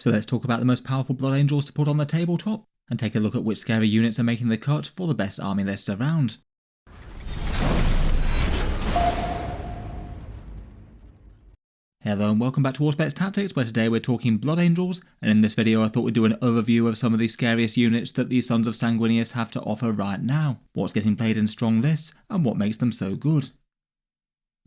So let's talk about the most powerful Blood Angels to put on the tabletop, and take a look at which scary units are making the cut for the best army list around. Hello and welcome back to Auspex Tactics, where today we're talking Blood Angels, and in this video I thought we'd do an overview of some of the scariest units that the Sons of Sanguinius have to offer right now, what's getting played in strong lists, and what makes them so good.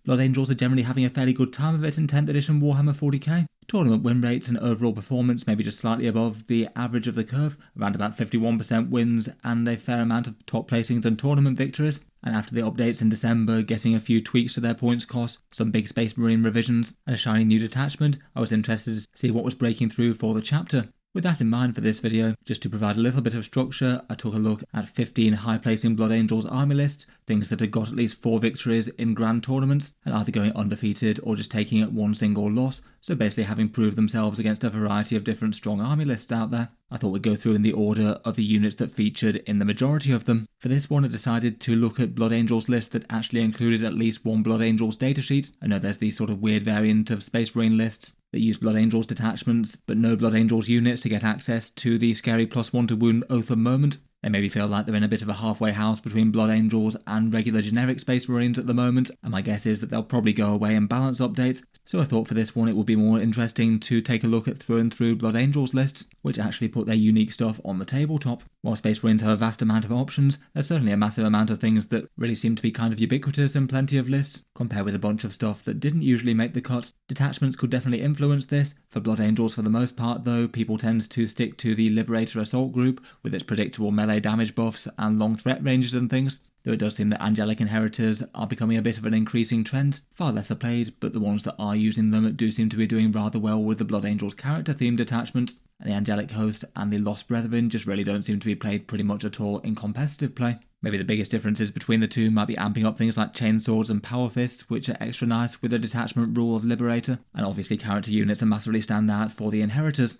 Blood Angels are generally having a fairly good time of it in 10th edition Warhammer 40k. Tournament win rates and overall performance may be just slightly above the average of the curve, around about 51% wins and a fair amount of top placings and tournament victories. And after the updates in December, getting a few tweaks to their points cost, some big Space Marine revisions, and a shiny new detachment, I was interested to see what was breaking through for the chapter. With that in mind for this video, just to provide a little bit of structure, I took a look at 15 high-placing Blood Angels army lists, things that had got at least 4 victories in grand tournaments, and either going undefeated or just taking one single loss, so basically having proved themselves against a variety of different strong army lists out there. I thought we'd go through in the order of the units that featured in the majority of them. For this one I decided to look at Blood Angels lists that actually included at least one Blood Angels datasheet. I know there's these sort of weird variant of Space Marine lists that use Blood Angels detachments, but no Blood Angels units to get access to the scary +1 to wound Oath of Moment. They maybe feel like they're in a bit of a halfway house between Blood Angels and regular generic Space Marines at the moment, and my guess is that they'll probably go away in balance updates, so I thought for this one it would be more interesting to take a look at through and through Blood Angels lists, which actually put their unique stuff on the tabletop. While Space Marines have a vast amount of options, there's certainly a massive amount of things that really seem to be kind of ubiquitous in plenty of lists, compared with a bunch of stuff that didn't usually make the cut. Detachments could definitely influence this. For Blood Angels for the most part though, people tend to stick to the Liberator Assault group, with its predictable melee damage buffs and long threat ranges and things, though it does seem that Angelic Inheritors are becoming a bit of an increasing trend. Far lesser played, but the ones that are using them do seem to be doing rather well with the Blood Angels character themed detachment, and the Angelic Host and the Lost Brethren just really don't seem to be played pretty much at all in competitive play. Maybe the biggest differences between the two might be amping up things like Chainswords and Power Fists, which are extra nice with the detachment rule of Liberator, and obviously character units are massively stand out for the Inheritors.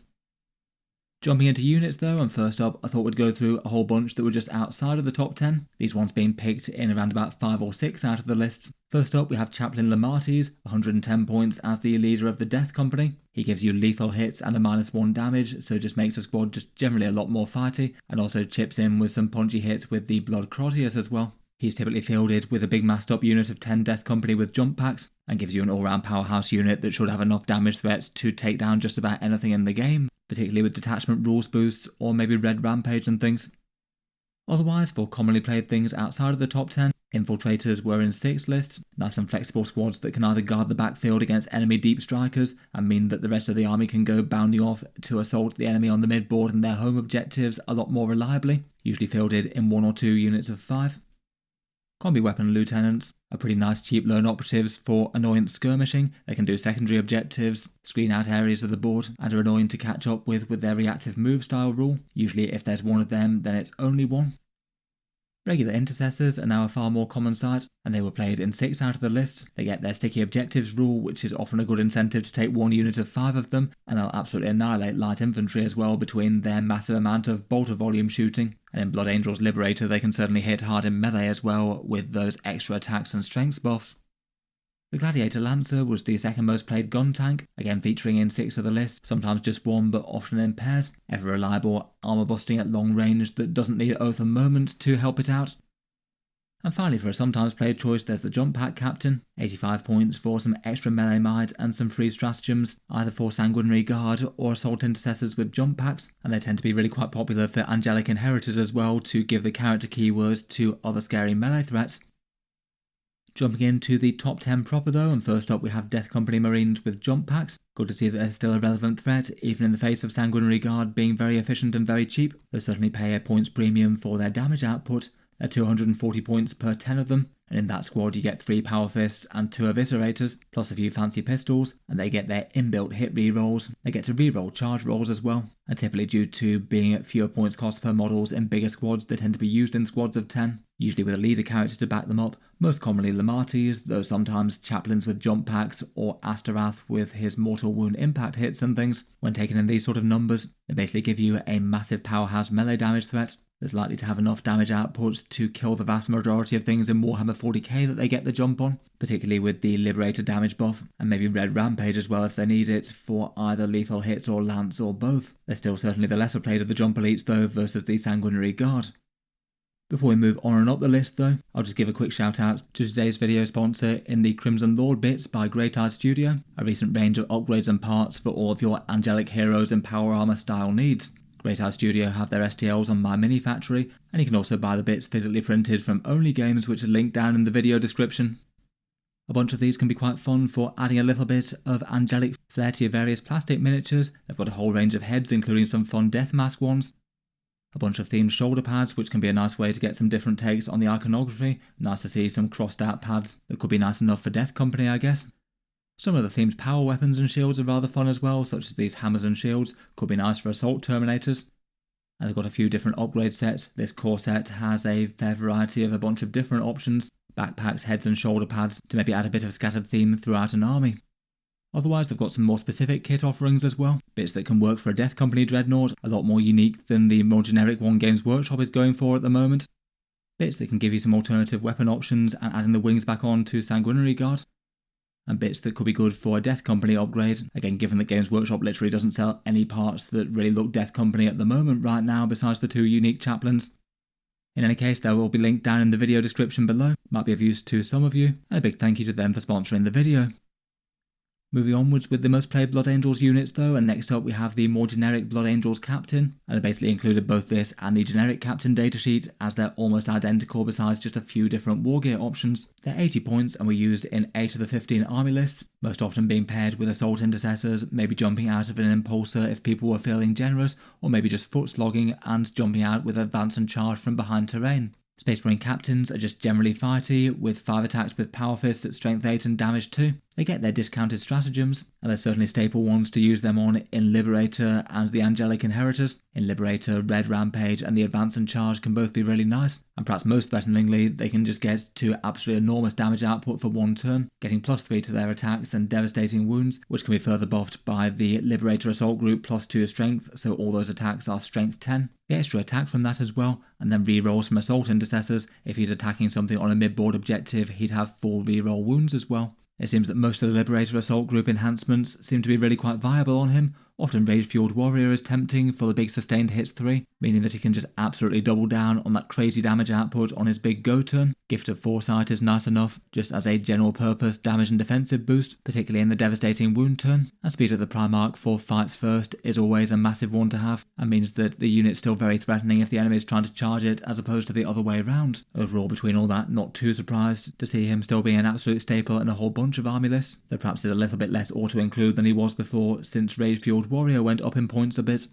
Jumping into units though, and first up I thought we'd go through a whole bunch that were just outside of the top 10, these ones being picked in around about 5 or 6 out of the lists. First up we have Chaplain Lamartes, 110 points as the leader of the Death Company. He gives you lethal hits and a -1 damage, so just makes the squad just generally a lot more fighty, and also chips in with some punchy hits with the Blood Croziers as well. He's typically fielded with a big massed up unit of 10 Death Company with jump packs, and gives you an all-round powerhouse unit that should have enough damage threats to take down just about anything in the game, particularly with detachment rules boosts or maybe Red Rampage and things. Otherwise, for commonly played things outside of the top 10, Infiltrators were in 6 lists, nice and flexible squads that can either guard the backfield against enemy deep strikers and mean that the rest of the army can go bounding off to assault the enemy on the midboard and their home objectives a lot more reliably, usually fielded in 1 or 2 units of 5. Combi Weapon Lieutenants are pretty nice cheap lone operatives for annoyance skirmishing. They can do secondary objectives, screen out areas of the board, and are annoying to catch up with their reactive move style rule. Usually if there's one of them, then it's only one. Regular Intercessors are now a far more common sight, and they were played in 6 out of the lists. They get their sticky objectives rule, which is often a good incentive to take 1 unit of 5 of them, and they'll absolutely annihilate light infantry as well between their massive amount of bolter volume shooting. And in Blood Angels Liberator they can certainly hit hard in melee as well with those extra attacks and strengths buffs. The Gladiator Lancer was the second most played gun tank, again featuring in 6 of the lists, sometimes just 1 but often in pairs, ever reliable, armor busting at long range that doesn't need Oath of Moment to help it out. And finally for a sometimes played choice there's the Jump Pack Captain, 85 points for some extra melee might and some free stratagems, either for Sanguinary Guard or Assault Intercessors with jump packs, and they tend to be really quite popular for Angelic Inheritors as well to give the character keywords to other scary melee threats. Jumping into the top 10 proper though, and first up we have Death Company Marines with jump packs. Good to see that they're still a relevant threat, even in the face of Sanguinary Guard being very efficient and very cheap. They certainly pay a points premium for their damage output. They're 240 points per 10 of them, and in that squad you get 3 Power Fists and 2 Eviscerators, plus a few fancy pistols, and they get their inbuilt hit rerolls. They get to reroll charge rolls as well, and typically due to being at fewer points cost per models in bigger squads, they tend to be used in squads of 10, usually with a leader character to back them up, most commonly Lamartes, though sometimes Chaplains with jump packs or Asterath with his mortal wound impact hits and things. When taken in these sort of numbers, they basically give you a massive powerhouse melee damage threat. that's likely to have enough damage output to kill the vast majority of things in Warhammer 40k that they get the jump on, particularly with the Liberator damage buff, and maybe Red Rampage as well if they need it for either lethal hits or lance or both. They're still certainly the lesser played of the jump elites though versus the Sanguinary Guard. Before we move on and up the list though, I'll just give a quick shout out to today's video sponsor in the Crimson Lord bits by Great Studio, a recent range of upgrades and parts for all of your angelic heroes and power armor style needs. Great Studio have their STLs on My Mini Factory, and you can also buy the bits physically printed from Only Games, which are linked down in the video description. A bunch of these can be quite fun for adding a little bit of angelic flair to your various plastic miniatures. They've got a whole range of heads, including some fun death mask ones. A bunch of themed shoulder pads, which can be a nice way to get some different takes on the iconography. Nice to see some crossed out pads that could be nice enough for Death Company, I guess. Some of the themed power weapons and shields are rather fun as well, such as these hammers and shields, could be nice for assault terminators. And they've got a few different upgrade sets. This core set has a fair variety of a bunch of different options, backpacks, heads and shoulder pads, to maybe add a bit of scattered theme throughout an army. Otherwise, they've got some more specific kit offerings as well, bits that can work for a Death Company Dreadnought, a lot more unique than the more generic one Games Workshop is going for at the moment. Bits that can give you some alternative weapon options and adding the wings back on to Sanguinary Guard. And bits that could be good for a Death Company upgrade, again given that Games Workshop literally doesn't sell any parts that really look Death Company at the moment right now besides the 2 unique chaplains. In any case, they will be linked down in the video description below, might be of use to some of you, and a big thank you to them for sponsoring the video. Moving onwards with the most played Blood Angels units though, and next up we have the more generic Blood Angels Captain, and I basically included both this and the generic Captain datasheet as they're almost identical besides just a few different wargear options. They're 80 points and were used in 8 of the 15 army lists, most often being paired with Assault Intercessors, maybe jumping out of an Impulsor if people were feeling generous, or maybe just foot slogging and jumping out with Advance and Charge from behind terrain. Space Marine Captains are just generally fighty, with 5 attacks with Power Fists at Strength 8 and Damage 2. They get their discounted stratagems, and they're certainly staple ones to use them on in Liberator and the Angelic Inheritors. In Liberator, Red Rampage and the Advance and Charge can both be really nice, and perhaps most threateningly, they can just get to absolutely enormous damage output for one turn, getting +3 to their attacks and devastating wounds, which can be further buffed by the Liberator Assault Group +2 strength, so all those attacks are strength 10. The extra attack from that as well, and then rerolls from Assault Intercessors. If he's attacking something on a mid-board objective, he'd have full reroll wounds as well. It seems that most of the Liberator Assault Group enhancements seem to be really quite viable on him. Often Rage-Fueled Warrior is tempting for the big sustained hits 3, meaning that he can just absolutely double down on that crazy damage output on his big go turn. Gift of Foresight is nice enough, just as a general purpose damage and defensive boost, particularly in the devastating wound turn. And Speed of the Primarch for fights first is always a massive one to have, and means that the unit's still very threatening if the enemy is trying to charge it, as opposed to the other way around. Overall, between all that, not too surprised to see him still being an absolute staple in a whole bunch of army lists, though perhaps is a little bit less auto-include than he was before, since Rage-Fueled Warrior went up in points a bit.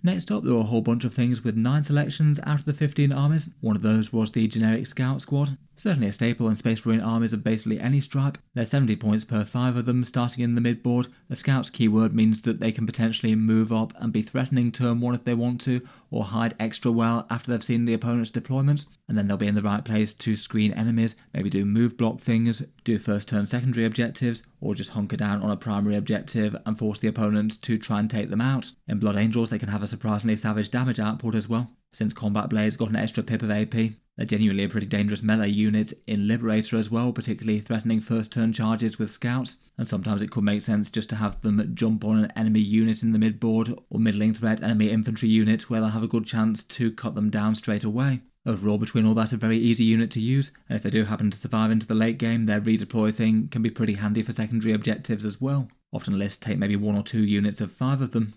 Next up, there were a whole bunch of things with 9 selections out of the 15 armies. One of those was the generic Scout Squad. Certainly a staple in Space Marine armies of basically any stripe. There's 70 points per 5 of them starting in the mid-board. The Scout's keyword means that they can potentially move up and be threatening turn 1 if they want to, or hide extra well after they've seen the opponent's deployments, and then they'll be in the right place to screen enemies, maybe do move block things, do first turn secondary objectives, or just hunker down on a primary objective and force the opponent to try and take them out. In Blood Angels they can have a surprisingly savage damage output as well. Since Combat Blades got an extra pip of AP, they're genuinely a pretty dangerous melee unit in Liberator as well, particularly threatening first turn charges with scouts, and sometimes it could make sense just to have them jump on an enemy unit in the mid-board or middling threat enemy infantry unit where they'll have a good chance to cut them down straight away. Overall, between all that, a very easy unit to use, and if they do happen to survive into the late game, their redeploy thing can be pretty handy for secondary objectives as well. Often lists take maybe 1 or 2 units of 5 of them.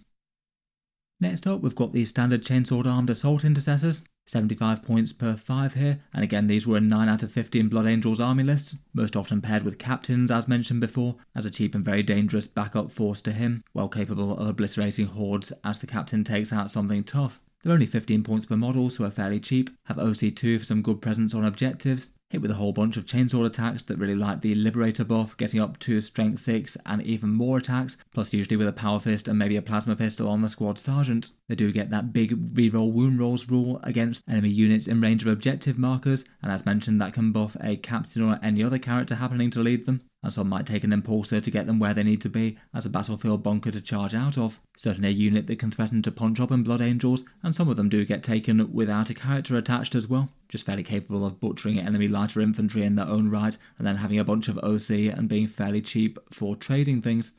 Next up, we've got the standard chainsword armed Assault Intercessors, 75 points per 5 here, and again these were in 9 out of 15 Blood Angels army lists, most often paired with captains as mentioned before, as a cheap and very dangerous backup force to him, well capable of obliterating hordes as the captain takes out something tough. They're only 15 points per model, so are fairly cheap, have OC2 for some good presence on objectives, hit with a whole bunch of chainsword attacks that really like the Liberator buff, getting up to strength 6 and even more attacks, plus usually with a power fist and maybe a plasma pistol on the squad sergeant. They do get that big reroll wound rolls rule against enemy units in range of objective markers, and as mentioned that can buff a captain or any other character happening to lead them. and some might take an impulsor to get them where they need to be as a battlefield bunker to charge out of. Certainly a unit that can threaten to punch up in Blood Angels, and some of them do get taken without a character attached as well, just fairly capable of butchering enemy lighter infantry in their own right, and then having a bunch of OC and being fairly cheap for trading things.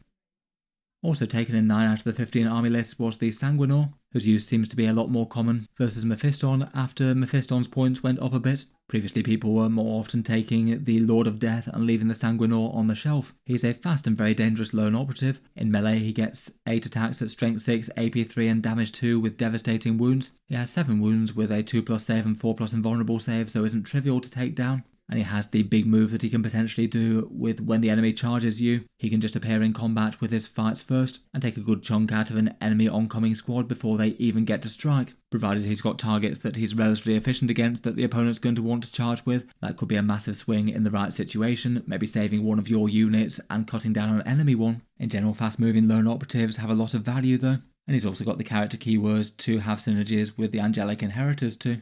Also taken in 9 out of the 15 army lists was the Sanguinor, whose use seems to be a lot more common versus Mephiston after Mephiston's points went up a bit. Previously people were more often taking the Lord of Death and leaving the Sanguinor on the shelf. He's a fast and very dangerous lone operative. In melee he gets 8 attacks at strength 6, AP 3 and damage 2 with devastating wounds. He has 7 wounds with a 2+ save and 4+ invulnerable save, so isn't trivial to take down. And he has the big move that he can potentially do with when the enemy charges you. He can just appear in combat with his fights first and take a good chunk out of an enemy oncoming squad before they even get to strike. Provided he's got targets that he's relatively efficient against that the opponent's going to want to charge with, that could be a massive swing in the right situation, maybe saving one of your units and cutting down an enemy one. In general, fast moving lone operatives have a lot of value though, and he's also got the character keywords to have synergies with the angelic inheritors too.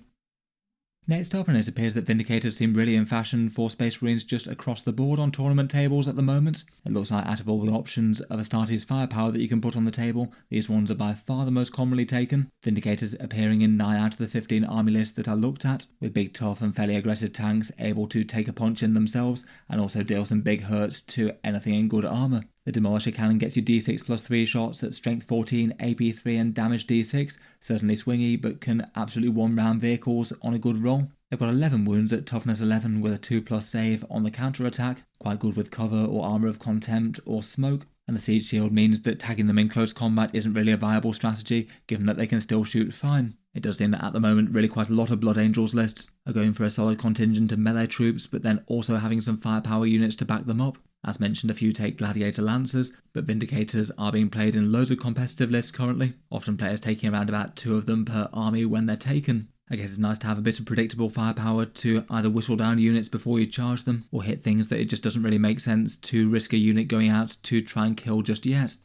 Next up, and it appears that Vindicators seem really in fashion for Space Marines just across the board on tournament tables at the moment. It looks like out of all the options of Astartes firepower that you can put on the table, these ones are by far the most commonly taken. Vindicators appearing in 9 out of the 15 army lists that I looked at, with big tough and fairly aggressive tanks able to take a punch in themselves and also deal some big hurts to anything in good armour. The Demolisher Cannon gets you D6 plus 3 shots at strength 14, AP 3 and damage D6, certainly swingy but can absolutely one-round vehicles on a good roll. They've got 11 wounds at toughness 11 with a 2+ save on the counter attack, quite good with cover or armour of contempt or smoke, and the siege shield means that tagging them in close combat isn't really a viable strategy given that they can still shoot fine. It does seem that at the moment really quite a lot of Blood Angels lists are going for a solid contingent of melee troops but then also having some firepower units to back them up. As mentioned, a few take Gladiator Lancers, but Vindicators are being played in loads of competitive lists currently, often players taking around about 2 of them per army when they're taken. I guess it's nice to have a bit of predictable firepower to either whistle down units before you charge them, or hit things that it just doesn't really make sense to risk a unit going out to try and kill just yet.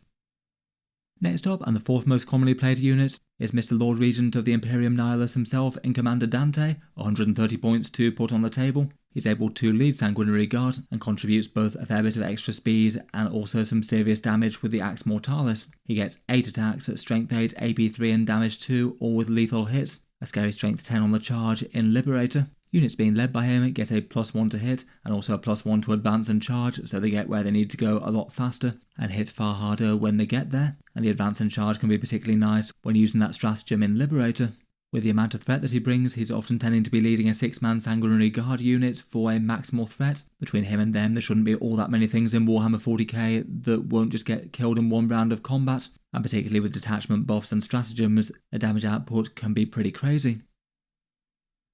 Next up, and the 4th most commonly played unit, is Mr. Lord Regent of the Imperium Nihilus himself in Commander Dante, 130 points to put on the table. He's able to lead Sanguinary Guard and contributes both a fair bit of extra speed and also some serious damage with the Axe Mortalis. He gets 8 attacks at strength 8, AP 3 and damage 2, all with lethal hits, a scary strength 10 on the charge in Liberator. Units being led by him get a +1 to hit and also a +1 to advance and charge, so they get where they need to go a lot faster and hit far harder when they get there. And the advance and charge can be particularly nice when using that stratagem in Liberator. With the amount of threat that he brings, he's often tending to be leading a 6-man Sanguinary Guard unit for a maximal threat. Between him and them, there shouldn't be all that many things in Warhammer 40k that won't just get killed in one round of combat, and particularly with detachment buffs and stratagems, the damage output can be pretty crazy.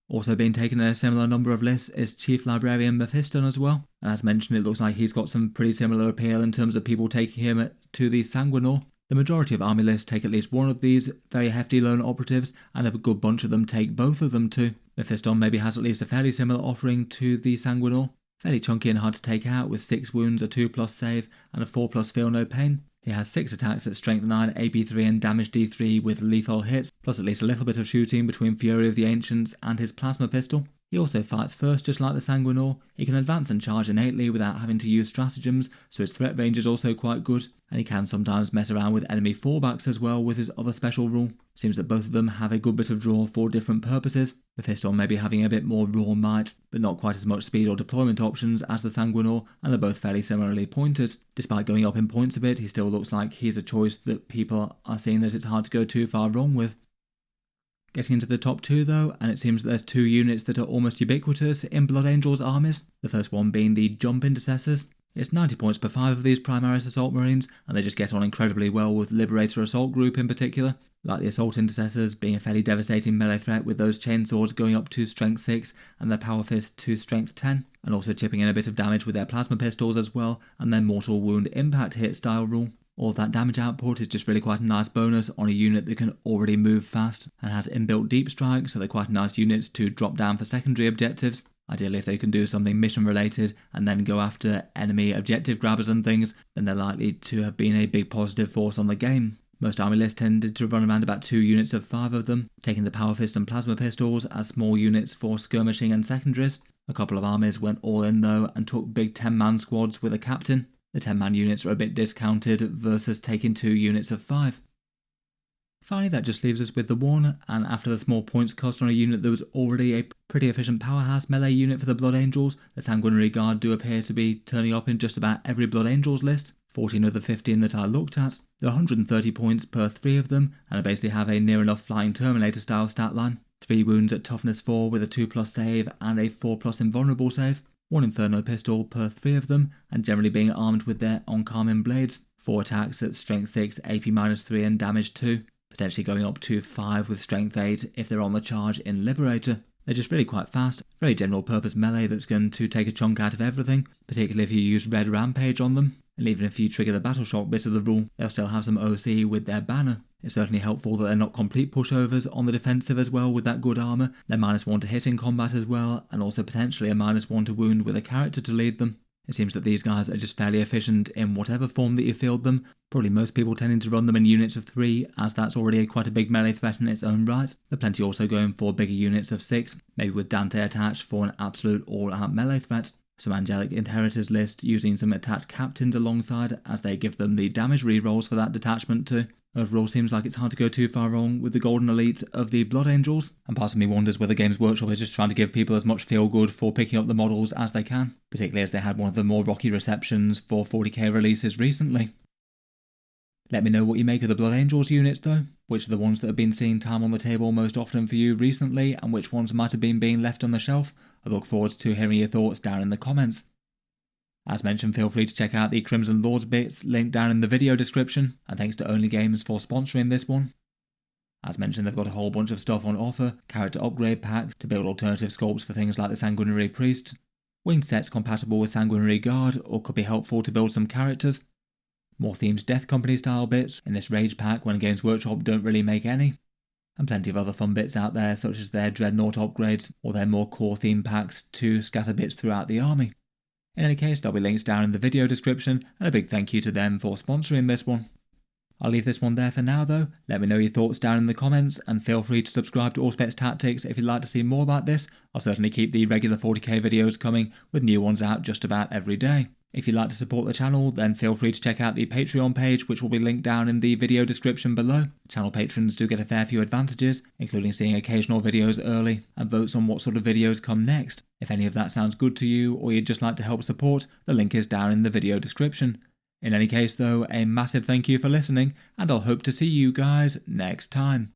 Also being taken in a similar number of lists is Chief Librarian Mephiston as well, and as mentioned it looks like he's got some pretty similar appeal in terms of people taking him to the Sanguinor. The majority of army lists take at least one of these very hefty lone operatives, and a good bunch of them take both of them too. Mephiston maybe has at least a fairly similar offering to the Sanguinor. Fairly chunky and hard to take out with 6 wounds, a 2+ save and a 4+ feel no pain. He has 6 attacks at strength 9, AP 3 and damage D3 with lethal hits, plus at least a little bit of shooting between Fury of the Ancients and his plasma pistol. He also fights first just like the Sanguinor. He can advance and charge innately without having to use stratagems, so his threat range is also quite good, and he can sometimes mess around with enemy fallbacks as well with his other special rule. Seems that both of them have a good bit of draw for different purposes. Mephiston may be having a bit more raw might, but not quite as much speed or deployment options as the Sanguinor, and they're both fairly similarly pointed. Despite going up in points a bit, he still looks like he's a choice that people are seeing that it's hard to go too far wrong with. Getting into the top 2 though, and it seems that there's 2 units that are almost ubiquitous in Blood Angels armies, the first one being the Jump Intercessors. It's 90 points per 5 of these Primaris Assault Marines, and they just get on incredibly well with Liberator Assault Group in particular, like the Assault Intercessors being a fairly devastating melee threat with those chainswords going up to strength 6 and their Power Fist to strength 10, and also chipping in a bit of damage with their plasma pistols as well, and their Mortal Wound Impact hit style rule. All of that damage output is just really quite a nice bonus on a unit that can already move fast and has inbuilt deep strike, so they're quite nice units to drop down for secondary objectives. Ideally if they can do something mission related and then go after enemy objective grabbers and things, then they're likely to have been a big positive force on the game. Most army lists tended to run around about 2 units of 5 of them, taking the Power Fist and Plasma Pistols as small units for skirmishing and secondaries. A couple of armies went all in though and took big 10-man squads with a captain. The 10-man units are a bit discounted versus taking 2 units of 5. Finally, that just leaves us with the 1, and after the small points cost on a unit that was already a pretty efficient powerhouse melee unit for the Blood Angels, the Sanguinary Guard do appear to be turning up in just about every Blood Angels list. 14 of the 15 that I looked at. There are 130 points per 3 of them, and I basically have a near enough Flying Terminator style stat line. 3 wounds at toughness 4 with a 2+ save and a 4+ invulnerable save. 1 Inferno pistol per 3 of them, and generally being armed with their Oncarmine blades. 4 attacks at strength 6, AP -3 and damage 2. Potentially going up to 5 with strength 8 if they're on the charge in Liberator. They're just really quite fast, very general purpose melee that's going to take a chunk out of everything, particularly if you use Red Rampage on them. And even if you trigger the Battle Shock bit of the rule, they'll still have some OC with their banner. It's certainly helpful that they're not complete pushovers on the defensive as well with that good armour. They're -1 to hit in combat as well, and also potentially a -1 to wound with a character to lead them. It seems that these guys are just fairly efficient in whatever form that you field them. Probably most people tending to run them in units of 3, as that's already quite a big melee threat in its own right. There are plenty also going for bigger units of 6, maybe with Dante attached for an absolute all-out melee threat. Some Angelic Inheritors list using some attached captains alongside, as they give them the damage rerolls for that detachment too. Overall, seems like it's hard to go too far wrong with the Golden Elite of the Blood Angels, and part of me wonders whether Games Workshop is just trying to give people as much feel-good for picking up the models as they can, particularly as they had one of the more rocky receptions for 40k releases recently. Let me know what you make of the Blood Angels units though, which are the ones that have been seeing time on the table most often for you recently, and which ones might have been being left on the shelf. I look forward to hearing your thoughts down in the comments. As mentioned, feel free to check out the Crimson Lords bits linked down in the video description, and thanks to Only Games for sponsoring this one. As mentioned, they've got a whole bunch of stuff on offer, character upgrade packs to build alternative sculpts for things like the Sanguinary Priest, winged sets compatible with Sanguinary Guard or could be helpful to build some characters, more themed Death Company style bits in this Rage pack when Games Workshop don't really make any, and plenty of other fun bits out there such as their Dreadnought upgrades or their more core theme packs to scatter bits throughout the army. In any case, there'll be links down in the video description, and a big thank you to them for sponsoring this one. I'll leave this one there for now though. Let me know your thoughts down in the comments, and feel free to subscribe to Auspex Tactics if you'd like to see more like this. I'll certainly keep the regular 40k videos coming, with new ones out just about every day. If you'd like to support the channel, then feel free to check out the Patreon page, which will be linked down in the video description below. Channel patrons do get a fair few advantages, including seeing occasional videos early and votes on what sort of videos come next. If any of that sounds good to you, or you'd just like to help support, the link is down in the video description. In any case though, a massive thank you for listening, and I'll hope to see you guys next time.